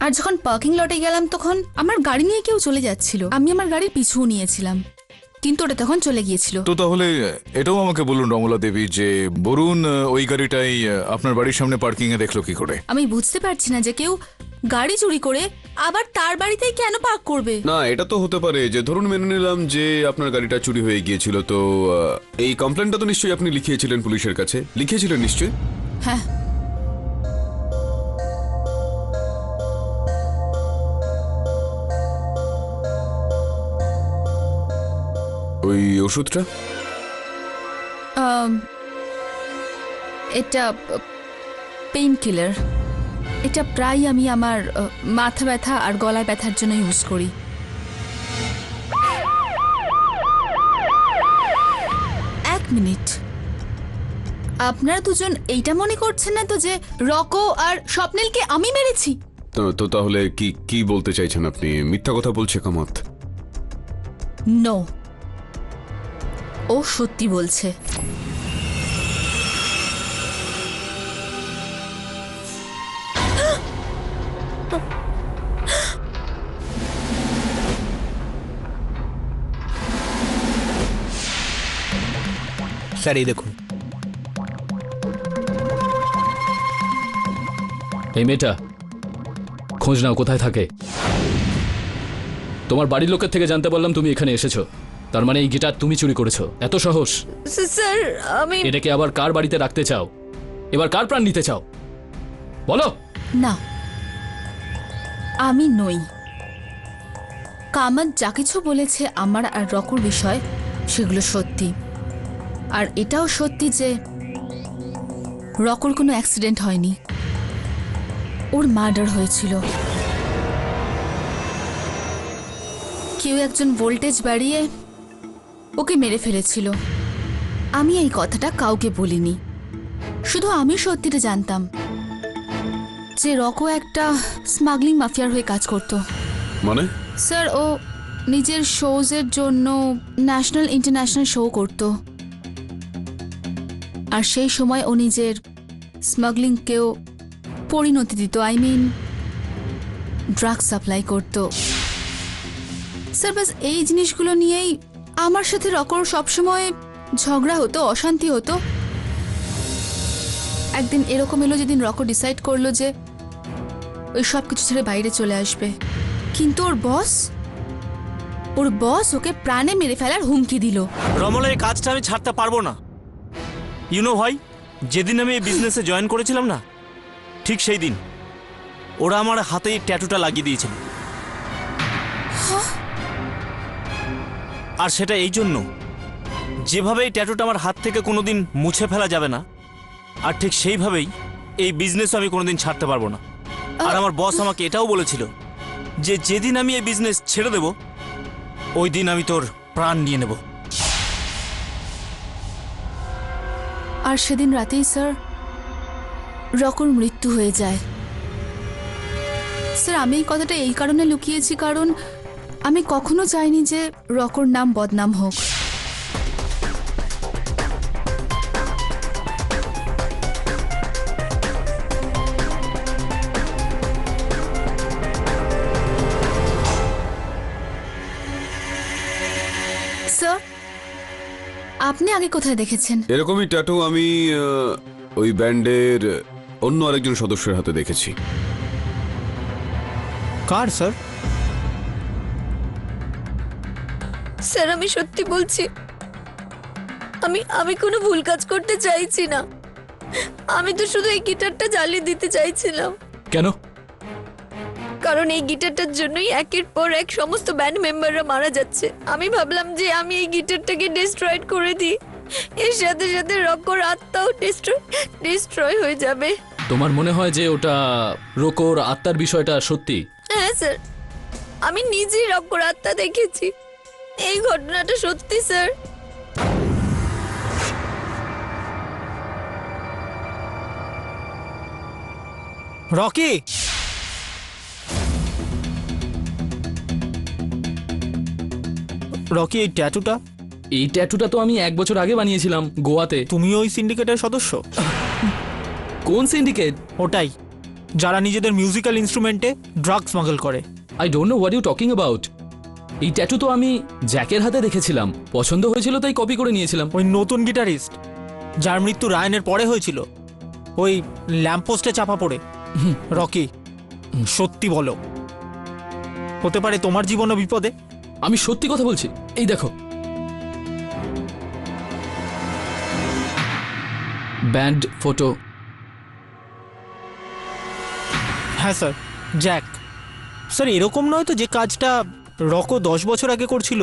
আর যখন পার্কিং লটে গেলাম তখন আমার গাড়ি নিয়ে কেউ চলে যাচ্ছিল। আমি আমার গাড়ির পিছুও নিয়েছিলাম, কিন্তু ওটা তখন চলে গিয়েছিল। তো তাহলে এটাও আমাকে বলুন রমলা দেবী যে বরুণ ওই গাড়িটাই আপনার বাড়ির সামনে পার্কিং এ দেখলো কি করে? আমি বুঝতে পারছি না যে কেউ গাড়ি চুরি করে আবার তার বাড়িতেই কেন পার্ক করবে। না, এটা তো হতে পারে যে ধরুন মেনে নিলাম যে আপনার গাড়িটা চুরি হয়ে গিয়েছিল, তো এই কমপ্লেনটা তো নিশ্চয়ই আপনি লিখিয়েছিলেন পুলিশের কাছে। লিখিয়েছিলেন নিশ্চয়ই? হ্যাঁ। ওই ওষুধটা? এটা পেইন কিলার। এটা প্রায় আমি আমার মাথা ব্যথা আর গলা ব্যথার জন্য ইউজ করি। এক মিনিট, আপনারা দুজন এইটা মনে করছেন না তো যে রকো আর স্বপ্নিলকে আমি মেরেছি? তো তাহলে কি কি বলতে চাইছেন আপনি? মিথ্যা কথা বলছে কামাত। নো, ও সত্যি বলছে। স্যার এই দেখুন। এই মেয়েটা খোঁজ নাও কোথায় থাকে। তোমার বাড়ির লোকের থেকে জানতে পারলাম তুমি এখানে এসেছো। তার মানে এই গিটার তুমি চুরি করেছো? এত সাহস? স্যার আমি এটাকে আবার কার বাড়িতে রাখতে চাও? এবার কার প্রাণ নিতে চাও বলো? না, আমি নই। কামাত যা কিছু বলেছে আমার আর রকুর বিষয়, সেগুলো সত্যি। আর এটাও সত্যি যে রকুর কোনো অ্যাক্সিডেন্ট হয়নি, ওর মার্ডার হয়েছিল। কেউ একজন ভোল্টেজ বাড়িয়ে ওকে মেরে ফেলেছিল। আমি এই কথাটা কাউকে বলিনি, শুধু আমি সত্যিটা জানতাম যে রকো একটা স্মাগলিং মাফিয়ার হয়ে কাজ করতো। মানে? স্যার, ও নিজের শোজের জন্য ন্যাশনাল ইন্টারন্যাশনাল শো করত, আর সেই সময় ও নিজের স্মাগলিংকেও পরিণতি দিত, আই মিন ড্রাগ সাপ্লাই করত। স্যার, বাস এই জিনিসগুলো নিয়েই আমার সাথে রকর সবসময় ঝগড়া হতো, অশান্তি হতো। একদিন এরকম এলো যেদিন রকো ডিসাইড করলো যে ওই সব কিছু ছেড়ে বাইরে চলে আসবে, কিন্তু ওর বস ওকে প্রাণে মেরে ফেলার হুমকি দিল। রমলা, এই কাজটা আমি ছাড়তে পারবো না। ইউনো ভাই, যেদিন আমি এই বিজনেসে জয়েন করেছিলাম না, ঠিক সেই দিন ওরা আমার হাতে এই ট্যাটুটা লাগিয়ে দিয়েছিল। আর সেটা এই জন্য, যেভাবে এই ট্যাটুটা আমার হাত থেকে কোনোদিন মুছে ফেলা যাবে না, আর ঠিক সেইভাবেই এই বিজনেসও আমি কোনোদিন ছাড়তে পারবো না। আর আমার বস আমাকে এটাও বলেছিল যে যেদিন আমি এই বিজনেস ছেড়ে দেব, ওই দিন আমি তোর প্রাণ নিয়ে নেব। আর সেদিন রাতেই স্যার রকর মৃত্যু হয়ে যায়। স্যার, আমি এই কথাটা এই কারণে লুকিয়েছি কারণ আমি কখনো চাইনি যে রকর নাম বদনাম হোক। স্যার, আপনি আগে কোথায় দেখেছেন? এরকমই ট্যাটু আমি ওই ব্যান্ডের অন্য আরেকজন সদস্যের হাতে দেখেছি। কার স্যার? স্যার আমি সত্যি বলছি, আমি কোনো ভুল কাজ করতে চাইছি না। আমি তো শুধু এই গিটারটা জ্বালিয়ে দিতে চাইছিলাম। কেন? কারণ এই গিটারটার জন্যই একের পর এক সমস্ত ব্যান্ড মেম্বাররা মারা যাচ্ছে। আমি ভাবলাম যে আমি এই গিটারটাকে ডিস্ট্রয়েড করে দিই, এর সাথে সাথে রকর আত্মাও ডিস্ট্রয় হয়ে যাবে। তোমার মনে হয় যে ওটা রোকোর আত্মার বিষয়টা সত্যি? হ্যাঁ স্যার, আমি নিজেই রকর আত্মা দেখেছি। এই ঘটনাটা সত্যি স্যার। রকি, রকি, এই ট্যাটুটা? এই ট্যাটুটা তো আমি 1 বছর আগে বানিয়েছিলাম গোয়াতে। তুমি ওই সিন্ডিকেটের সদস্য? কোন সিন্ডিকেট? ওটাই, যারা নিজেদের মিউজিক্যাল ইনস্ট্রুমেন্টে ড্রাগ স্মাগল করে। I don't know what you talking about. এই ট্যাটু তো আমি জ্যাকের হাতে দেখেছিলাম, পছন্দ হয়েছিল তাই কপি করে নিয়েছিলাম। ওই নতুন গিটারিস্ট যার মৃত্যু রায়ানের পরে হয়েছিল, ওই ল্যাম্পপোস্টে চাপা পড়ে। রকি, সত্যি বলো, হতে পারে তোমার জীবনও বিপদে? আমি সত্যি কথা বলছি, এই দেখো ব্যান্ড ফটো। হ্যাঁ স্যার, জ্যাক। স্যার, এরকম নয় তো যে কাজটা রকো 10 বছর আগে করছিল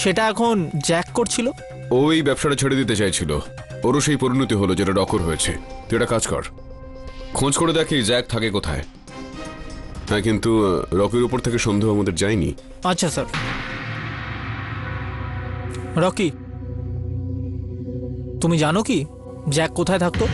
সেটা এখন জ্যাক করছিল? ওই ব্যবসাটা ছেড়ে দিতে চাইছিল, ওরও সেই পরিণতি হলো যেটা রকর হয়েছে। তুই একটা কাজ কর, খোঁজ করে দেখি জ্যাক থাকে কোথায়। হ্যাঁ, কিন্তু রকির উপর থেকে সন্দেহ আমাদের যায়নি। আচ্ছা স্যার। রকি, তুমি জানো কি জ্যাক কোথায় থাকতো?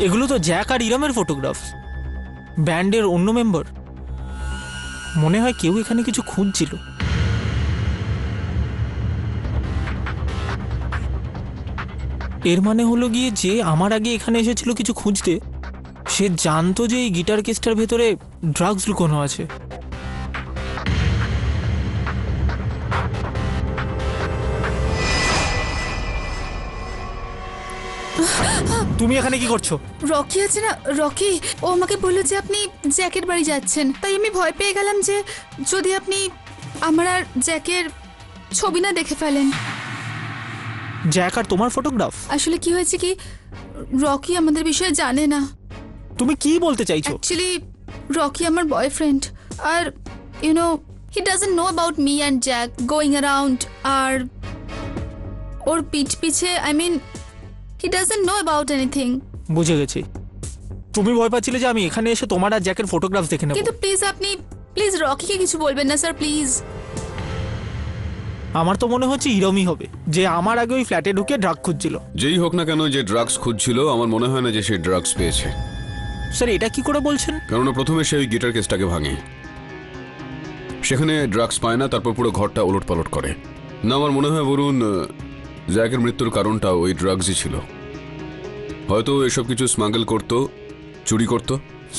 এগুলো তো জ্যাক আর ইরামের ফটোগ্রাফ, ব্যান্ডের অন্য মেম্বার। মনে হয় কেউ এখানে কিছু খুঁজছিল। এর মানে হলো গিয়ে যে আমার আগে এখানে এসেছিল কিছু খুঁজতে, সে জানতো যে এই গিটার কেসটার ভেতরে ড্রাগস লুকোনো আছে। তুমি এখানে কি করছো? রকি আছে না, রকি, ও আমাকে বললো যে আপনি জ্যাকের বাড়ি যাচ্ছেন, তাই আমি ভয় পেয়ে গেলাম যে যদি আপনি আমার আর জ্যাকের ছবি না দেখে ফেলেন। জ্যাক আর তোমার ফটোগ্রাফ? আসলে কি হয়েছে কি, রকি আমাদের বিষয়ে জানে না। তুমি কি বলতে চাইছো? অ্যাকচুয়ালি রকি আমার বয়ফ্রেন্ড, আর you know he doesn't know about me and Jack going around, আর ওর পিছে I mean he doesn't know about anything. বুঝে গেছি, তুমি ভয় পাচ্ছিলে যে আমি এখানে এসে তোমার আর জ্যাকের ফটোগ্রাফ দেখে নেব। কিন্তু প্লিজ আপনি প্লিজ রকিকে কিছু বলবেন না স্যার, প্লিজ। আমার তো মনে হচ্ছে ইরমই হবে, যে আমার আগে ওই ফ্ল্যাটে ঢুকে ড্রাগ খুঁজছিল। যেই হোক না কেন, যে ড্রাগস খুঁজছিল, আমার মনে হয় না যে সে ড্রাগস পেয়েছে। স্যার এটা কি করে বলছেন? কেননা প্রথমে সে ওই গিটার কেসটাকে ভাঙে, সেখানে ড্রাগস পায় না, তারপর পুরো ঘরটা ওলটপালট করে। না, আমার মনে হয় বরুণ জ্যাকের মৃত্যুর কারণটা ওই ড্রাগসই ছিল। হয়তো এসব কিছু স্মাগল করতো, চুরি করতো।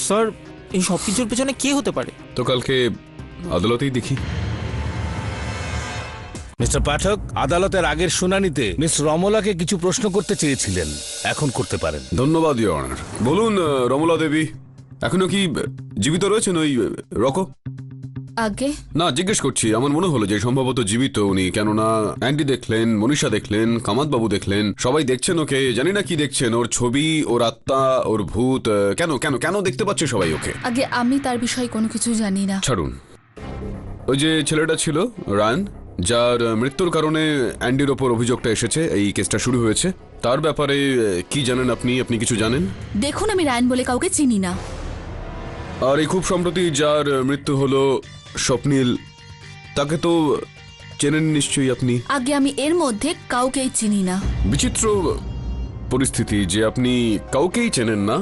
স্যার এই সব কিছুর পেছনে কে হতে পারে? তো কালকে আদালতেই দেখি। মিস্টার পাঠক, আদালতের আগের শুনানিতে মিস রমলাকে কিছু প্রশ্ন করতে চেয়েছিলেন, এখন করতে পারেন। ধন্যবাদ ইওর অনার। বলুন রমলা দেবী, এখনো কি জীবিত রয়েছেন ওই রকো? আগে না, জিজ্ঞেস করছি, আমার মনে হলো যে সম্ভবত জীবিত উনি, কেননা অ্যান্ডি দেখলেন, মনীষা দেখলেন, কামাত বাবু দেখলেন, সবাই দেখছেন ওকে। জানি না কি দেখছেন, ওর ছবি, ওর আত্মা, ওর ভূত। কেন কেন কেন দেখতে পাচ্ছে সবাই ওকে? আগে আমি তার বিষয়ে কোনো কিছু জানি না। ছাড়ুন, ওই যে ছেলেটা ছিল রায়ান, যার মৃত্যুর কারণে অ্যান্ডির ওপর অভিযোগটা এসেছে, এই কেসটা শুরু হয়েছে, তার ব্যাপারে কি জানেন আপনি? আপনি কিছু জানেন? দেখুন, আমি রায়ন বলে কাউকে চিনি না। আর এই খুব সম্প্রতি যার মৃত্যু হলো, স্বপ্নীল, তাকে তো চেনেন নিশ্চয়ই আপনি। আগে আমি এর মধ্যে কাউকেই চিনি না। বিচিত্র পরিস্থিতি যে আপনি কাউকেই চেনেন না।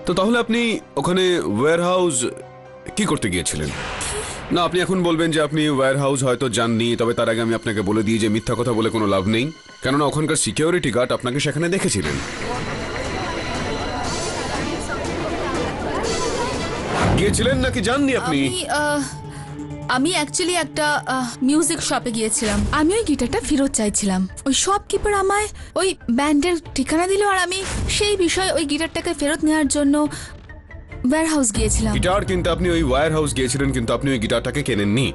তো তাহলে আপনি ওখানে ওয়্যার হাউস কি করতে গিয়েছিলেন? না, আপনি এখন বলবেন যে আপনি ওয়্যার হাউস হয়তো যাননি, তবে তার আগে আমি আপনাকে বলে দিই যে মিথ্যা কথা বলে কোনো লাভ নেই, কেননা ওখানকার সিকিউরিটি গার্ড আপনাকে সেখানে দেখেছিলেন। গিয়েছিলেন নাকি যাননি আপনি? আমি অ্যাকচুয়ালি একটা মিউজিক শপে গিয়েছিলাম। আমি ওই গিটারটা ফেরত চাইছিলাম। ওই শপকিপার আমায় ওই ব্যান্ডের ঠিকানা দিল, আর আমি সেই বিষয়ে ওই গিটারটাকে ফেরত নেওয়ার জন্য ওয়্যার হাউস গিয়েছিলাম। গিটার কিনতে আপনি ওই ওয়্যার হাউস গিয়েছিলেন, কিন্তু আপনি ওই গিটারটাকে কেনেননি।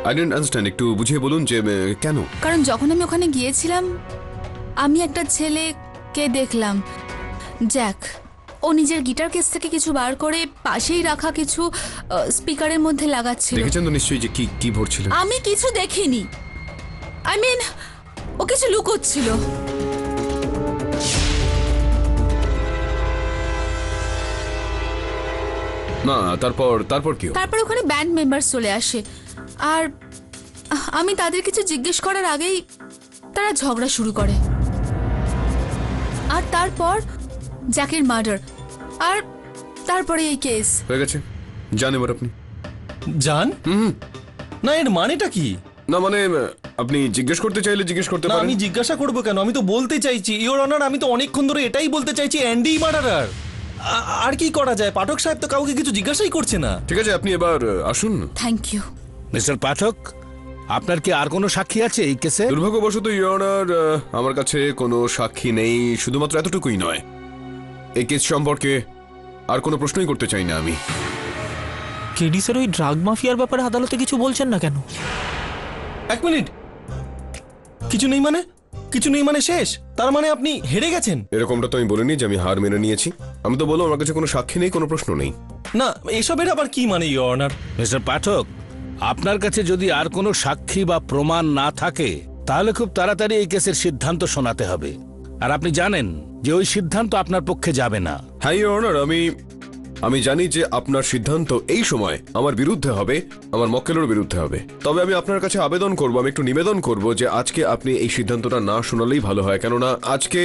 আই ডোন্ট আন্ডারস্ট্যান্ড, একটু বুঝিয়ে বলুন যে কেন? কারণ যখন আমি ওখানে গিয়েছিলাম, আমি একটা ছেলেকে দেখলাম, জ্যাক। ও নিজের গিটার কেস থেকে কিছু বার করে পাশেই রাখা কিছু স্পিকারের মধ্যে লাগাচ্ছিল। দেখেছেন তো নিশ্চয়ই যে কি কি ভরছিলেন? আমি কিছু দেখিনি, আই মিন ও কিছু লুকোচ্ছিল। না, তারপর কি? তারপর ওখানে ব্যান্ড মেম্বার চলে আসে, আর আমি তাদের কিছু জিজ্ঞেস করার আগেই তারা ঝগড়া শুরু করে, আর তারপর জ্যাকের মার্ডার, আর তারপরে এই কেস হয়ে গেছে। জান এবার আপনি জান? না, এর মানেটা কি? না মানে আপনি জিজ্ঞেস করতে চাইলে জিজ্ঞেস করতে না, পারেন। আমি জিজ্ঞাসা করবো কেন? আমি তো বলতে চাইছি ইওর অনার, আমি তো অনেকক্ষণ ধরে এটাই বলতে চাইছি, অ্যান্ডি মার্ডারার। আর কি করা যায়? পাঠক সাহেব তো কাউকে কিছু জিজ্ঞাসাই করছে না। ঠিক আছে, আপনি এবার আসুন। Thank you. মিস্টার পাঠক, আপনার কি আর কোনো সাক্ষী আছে এই কেসে? দুর্ভাগ্যবশত ইওর অনার, আমার কাছে কোনো সাক্ষী নেই। শুধুমাত্র এতটুকুই নয়, এই কেস সম্পর্কে আর কোনো প্রশ্নই করতে চাই না আমি। কেডি স্যার ওই ড্রাগ মাফিয়ার ব্যাপারে আদালতে কিছু বলছেন না কেন? এক মিনিট, কিছু নেই মানে? কিছু নেই মানে শেষ? তার মানে আপনি হেরে গেছেন? এরকমটা তো আমি বলিনি যে আমি হার মেনে নিয়েছি। আমি তো বললাম আমার কাছে কোনো সাক্ষী নেই, কোনো প্রশ্ন নেই। না, এসবের আবার কি মানে ইওর অনার? মিস্টার পাঠক, আপনার কাছে যদি আর কোনো সাক্ষী বা প্রমাণ না থাকে, তাহলে খুব তাড়াতাড়ি এই কেসের সিদ্ধান্ত শোনাতে হবে। আর আপনি জানেন যে ওই সিদ্ধান্ত আপনার পক্ষে যাবে না। হ্যাঁ ইওর অনার, আমি আমি জানি যে আপনার সিদ্ধান্ত এই সময় আমার বিরুদ্ধে হবে, আমার মক্কেলের বিরুদ্ধে হবে। তবে আমি আপনার কাছে আবেদন করব, আমি একটু নিবেদন করব যে আজকে আপনি এই সিদ্ধান্তটা না শোনালেই ভালো হয়, কেননা আজকে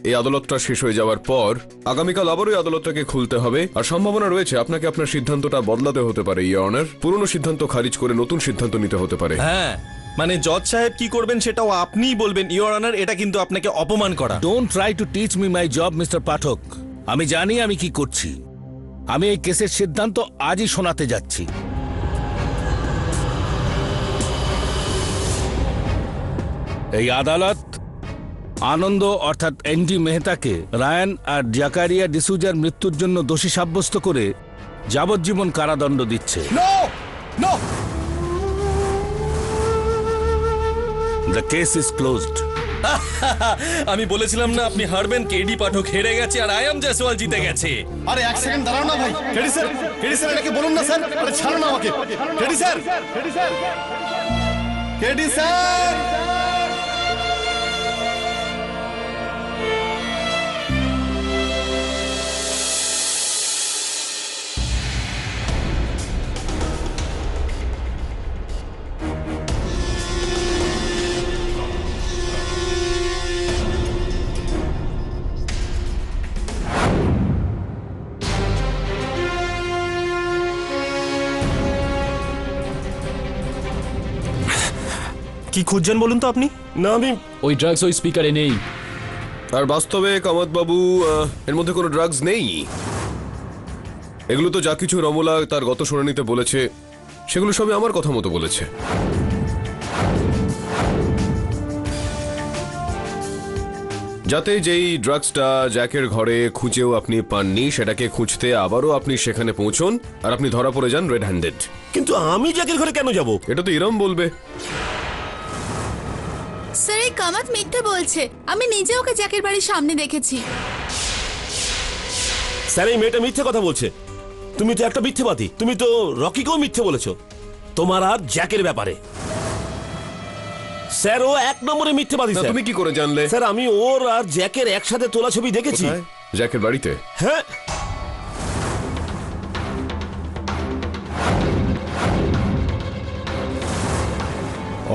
এই আদালতটা শেষ হয়ে যাওয়ার পর আগামীকাল আবারও এই আদালতটাকে খুলতে হবে, আর সম্ভাবনা রয়েছে আপনাকে আপনার সিদ্ধান্তটা বদলাতে হতে পারে ইওর অনার। পুরনো সিদ্ধান্ত খারিজ করে নতুন সিদ্ধান্ত নিতে হতে পারে। হ্যাঁ, মানে জজ সাহেব কি করবেন সেটাও আপনিই বলবেন ইওর অনার। এটা কিন্তু আপনাকে অপমান করা। Don't try to teach me my job mister Pathak. আমি জানি আমি কি করছি। আমি এই কেসের সিদ্ধান্ত আজই শোনাতে যাচ্ছি। এই আদালত আনন্দ অর্থাৎ এনডি মেহতাকে রায়ান আর জাকারিয়া ডিসুজার মৃত্যুর জন্য দোষী সাব্যস্ত করে যাবজ্জীবন কারাদণ্ড দিচ্ছে। The case is closed. আমি বলেছিলাম না আপনি হারবেন। কেডি পাঠক হেরে গেছে আর আয়াম জয়সওয়াল জিতে গেছে। আরে এক সেকেন্ড দাঁড়াও না ভাই। কেডি স্যার এটাকে বলুন না স্যার। আরে ছাড়ো না আমাকে। KD sir. কি খুঁজছেন বলুন তো আপনি? না আমি ওই ড্রাগস ওই স্পিকারে নেই। আর বাস্তবে কামাত বাবু এর মধ্যে কোনো ড্রাগস নেই। এগুলো তো যা কিছু রমলা তার গত শুনানিতে বলেছে সেগুলো সবই আমার কথা মতো বলেছে। যাতে যেই ড্রাগসটা জ্যাকের ঘরে খুঁজেও আপনি পাননি সেটাকে খুঁজতে আবারও আপনি সেখানে পৌঁছন আর আপনি ধরা পড়ে যান রেড হ্যান্ডেড। কিন্তু আমি জ্যাকের ঘরে কেন যাব? এটা তো ইরম বলবে। স্যার এই কামাত মিথ্যে বলছে। আমি নিজে ওকে জ্যাকের বাড়ির সামনে দেখেছি। স্যার এই মেয়েটা মিথ্যে কথা বলছে। তুমি তো একটা মিথ্যেবাদী। তুমি তো রকিকেও মিথ্যে বলেছো তোমার আর জ্যাকের ব্যাপারে। স্যার ও এক নম্বরে মিথ্যেবাদী। স্যার তুমি কি করে জানলে? স্যার আমি ওর আর জ্যাকের একসাথে তোলা ছবি দেখেছি। জ্যাকের বাড়িতে? হ্যাঁ।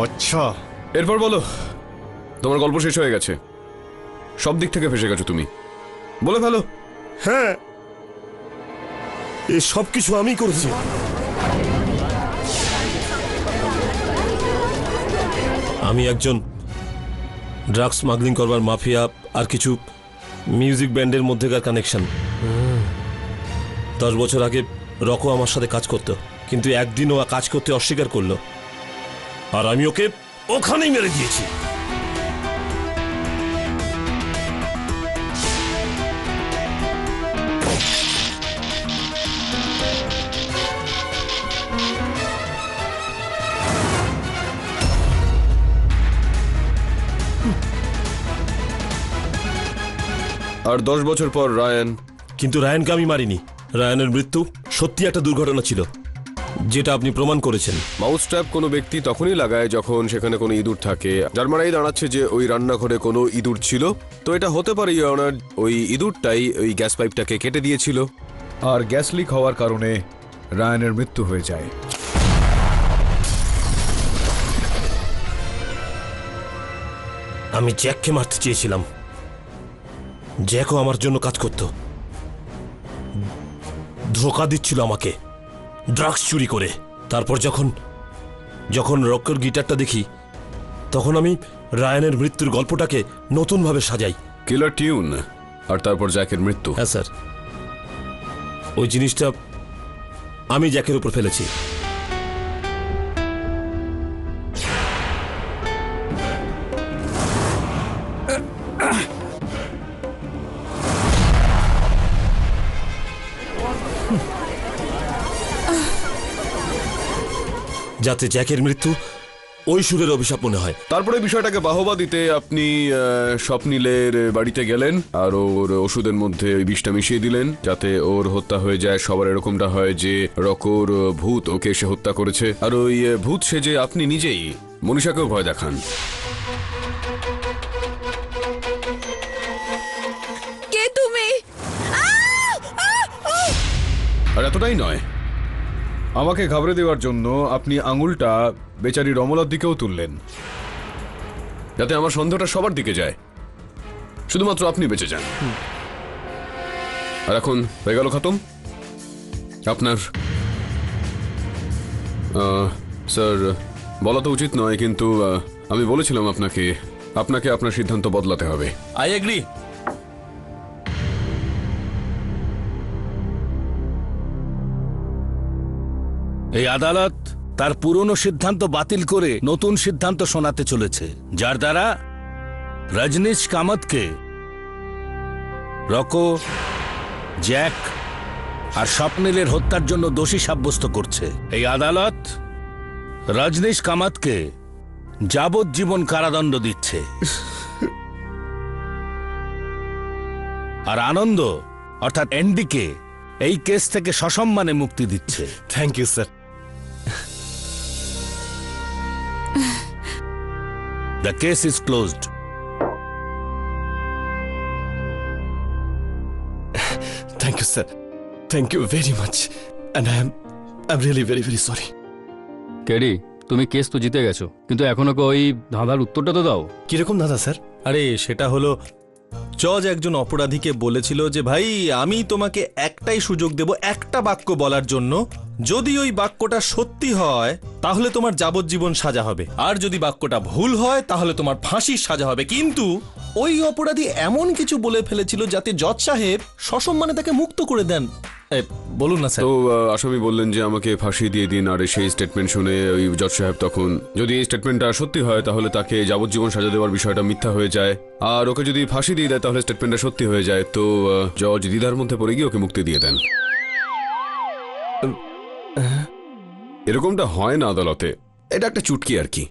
আচ্ছা, এরপর বলো। তোমার গল্প শেষ হয়ে গেছে, সব দিক থেকে ফেসে গেছো তুমি, বলে ফেলো। হ্যাঁ, এই সব কিছু আমি করেছি। আমি একজন ড্রাগস স্মাগলিং করবার মাফিয়া আর কিছু মিউজিক ব্যান্ডের মধ্যেকার কানেকশন। 10 বছর আগে রকো আমার সাথে কাজ করতো, কিন্তু একদিন ও কাজ করতে অস্বীকার করলো আর আমি ওকে ওখানেই মেরে দিয়েছি। আর 10 বছর পর রায়ান। কিন্তু রায়ানকে আমি মারিনি। রায়ানের মৃত্যু সত্যি একটা দুর্ঘটনা ছিল, যেটা আপনি প্রমাণ করেছেন। মাউস ট্র্যাপ কোনো ব্যক্তি তখনই লাগায় যখন সেখানে কোনো ইঁদুর থাকে, যার মানেই দাঁড়াচ্ছে যে ওই রান্নাঘরে কোনো ইঁদুর ছিল। তো এটা হতে পারে ওনার ওই ইঁদুরটাই ওই গ্যাস পাইপটাকে কেটে দিয়েছিল আর গ্যাস লিক হওয়ার কারণে রায়ানের মৃত্যু হয়ে যায়। আমি জ্যাককে মারতে চেয়েছিলাম। জ্যাকও আমার জন্য কাজ করত, ধোঁকা দিচ্ছিল আমাকে ড্রাগস চুরি করে। তারপর যখন রকের গিটারটা দেখি, তখন আমি রায়ানের মৃত্যুর গল্পটাকে নতুনভাবে সাজাই। কিলার টিউন আর তারপর জ্যাকের মৃত্যু। হ্যাঁ স্যার, ওই জিনিসটা আমি জ্যাকের উপর ফেলেছি। যাতে জ্যাকের মৃত্যু ওই সুরের অভিশাপ মনে হয়। তারপরে বিষয়টাকে বাহবা দিতে আপনি স্বপ্নিলের বাড়িতে গেলেন আর ওর ওষুধের মধ্যে ওই বিষটা মিশিয়ে দিলেন যাতে ওর হত্যা হয়ে যায়। সবার এরকমটা হয় যে রকোর ভূত ওকে এসে হত্যা করেছে, আর ওই ভূত সেজে আপনি নিজেই মনীষাকেও ভয় দেখান। কে তুমি? আর এতটাই নয়, আমাকে ঘাবড়ে দেওয়ার জন্য আপনি আঙুলটা বেচারি রমলার দিকেও তুললেন, যাতে আমার সন্দেহটা সবার দিকে যায়, শুধুমাত্র আপনি বেঁচে যান। আর এখন হয়ে গেল খতম। আপনার স্যার বলা তো উচিত নয়, কিন্তু আমি বলেছিলাম আপনাকে আপনার সিদ্ধান্ত বদলাতে হবে। I agree. এই আদালত তার পুরনো সিদ্ধান্ত বাতিল করে নতুন সিদ্ধান্ত শোনাতে চলেছে, যার দ্বারা রজনীশ কামতকে রকো, জ্যাক আর স্বপ্নিলের হত্যার জন্য দোষী সাব্যস্ত করছে। এই আদালত রজনীশ কামতকে যাবজ্জীবন কারাদণ্ড দিচ্ছে, আর আনন্দ অর্থাৎ এনডিকে এই কেস থেকে সসম্মানে মুক্তি দিচ্ছে। Thank you sir. The case is closed. Thank you sir, thank you very much, and I am really very very sorry. KD, তুমি কেস তো জিতে গেছো, কিন্তু এখনো ওই ধাঁধার উত্তরটা তো দাও। কিরকম দাদা স্যার? আরে সেটা হলো, জজ একজন অপরাধীকে বলেছিল যে ভাই আমি তোমাকে একটাই সুযোগ দেব একটা বাক্য বলার জন্য, যদি ওই বাক্যটা সত্যি হয় তাহলে তোমার যাবজ্জীবন সাজা হবে, আর যদি বাক্যটা ভুল হয় তাহলে তোমার ফাঁসির সাজা হবে। কিন্তু ওই অপরাধী এমন কিছু বলে ফেলেছিল যাতে জজ সাহেব সসম্মানে তাকে মুক্ত করে দেন। বলুন না স্যার। তো আসামি বললেন যে আমাকে ফাঁসি দিয়ে দিন, আর সেই স্টেটমেন্ট শুনে ওই জজ সাহেব তখন, যদি এই স্টেটমেন্টটা সত্যি হয় তাহলে তাকে যাবজ্জীবন সাজা দেওয়ার বিষয়টা মিথ্যা হয়ে যায়, আর ওকে যদি ফাঁসি দিয়ে দেয় তাহলে স্টেটমেন্টটা সত্যি হয়ে যায়। তো জজ দ্বিধার মধ্যে পড়ে গিয়ে ওকে মুক্তি দিয়ে দেন। এরকমটা হয় না আদালতে, এটা একটা চুটকি আর কি।